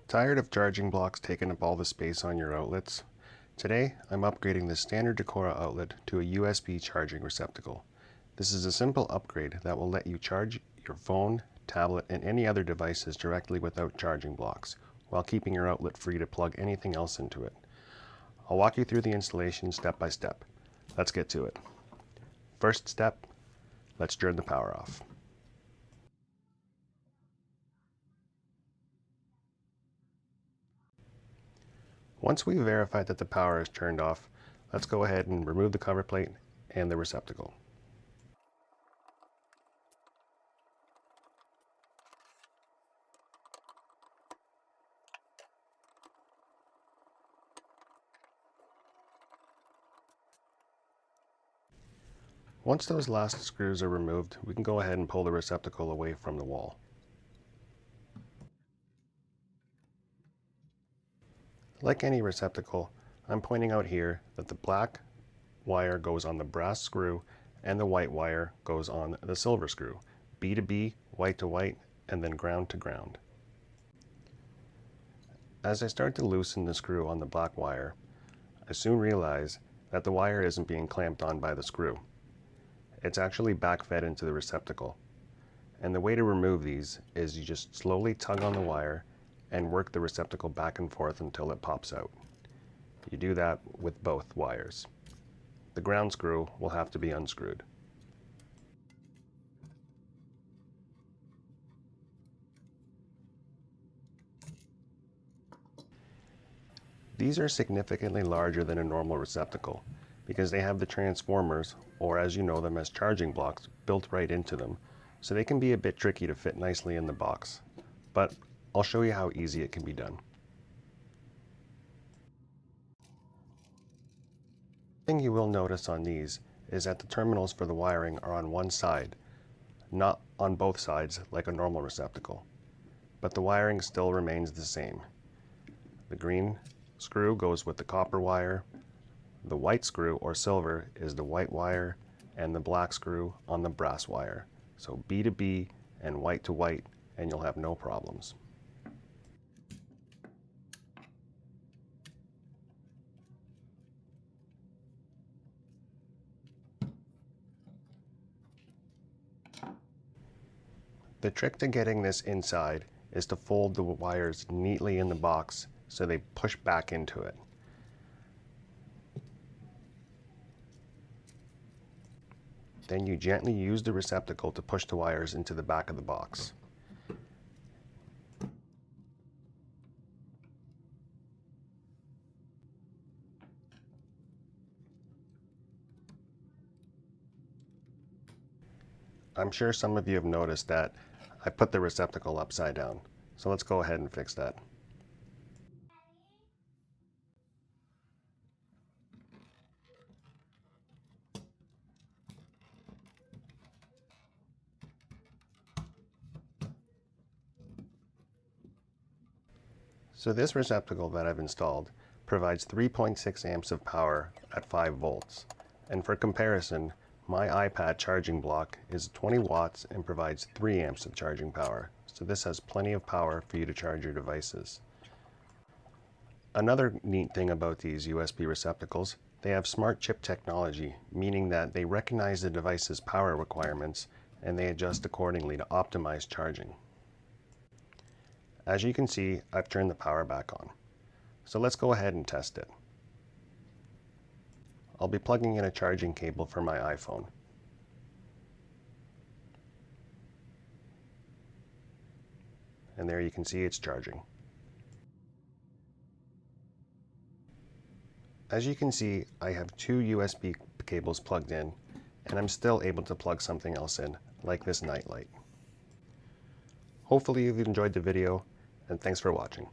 Tired of charging blocks taking up all the space on your outlets? Today, I'm upgrading the standard Decora outlet to a USB charging receptacle. This is a simple upgrade that will let you charge your phone, tablet, and any other devices directly without charging blocks, while keeping your outlet free to plug anything else into it. I'll walk you through the installation step by step. Let's get to it. First step, let's turn the power off. Once we've verified that the power is turned off, let's go ahead and remove the cover plate and the receptacle. Once those last screws are removed, we can go ahead and pull the receptacle away from the wall. Like any receptacle, I'm pointing out here that the black wire goes on the brass screw and the white wire goes on the silver screw, B to B, white to white, and then ground to ground. As I start to loosen the screw on the black wire, I soon realize that the wire isn't being clamped on by the screw. It's actually backfed into the receptacle. And the way to remove these is you just slowly tug on the wire and work the receptacle back and forth until it pops out. You do that with both wires. The ground screw will have to be unscrewed. These are significantly larger than a normal receptacle because they have the transformers, or as you know them as charging blocks, built right into them, so they can be a bit tricky to fit nicely in the box. But I'll show you how easy it can be done. The thing you will notice on these is that the terminals for the wiring are on one side, not on both sides like a normal receptacle. But the wiring still remains the same. The green screw goes with the copper wire, the white screw or silver is the white wire, and the black screw on the brass wire. So B to B and white to white, and you'll have no problems. The trick to getting this inside is to fold the wires neatly in the box so they push back into it. Then you gently use the receptacle to push the wires into the back of the box. I'm sure some of you have noticed that I put the receptacle upside down, so let's go ahead and fix that. So this receptacle that I've installed provides 3.6 amps of power at 5 volts. And for comparison, my iPad charging block is 20 watts and provides 3 amps of charging power. So this has plenty of power for you to charge your devices. Another neat thing about these USB receptacles, they have smart chip technology, meaning that they recognize the device's power requirements and they adjust accordingly to optimize charging. As you can see, I've turned the power back on. So let's go ahead and test it. I'll be plugging in a charging cable for my iPhone. And there you can see it's charging. As you can see, I have 2 USB cables plugged in, and I'm still able to plug something else in, like this nightlight. Hopefully you've enjoyed the video, and thanks for watching.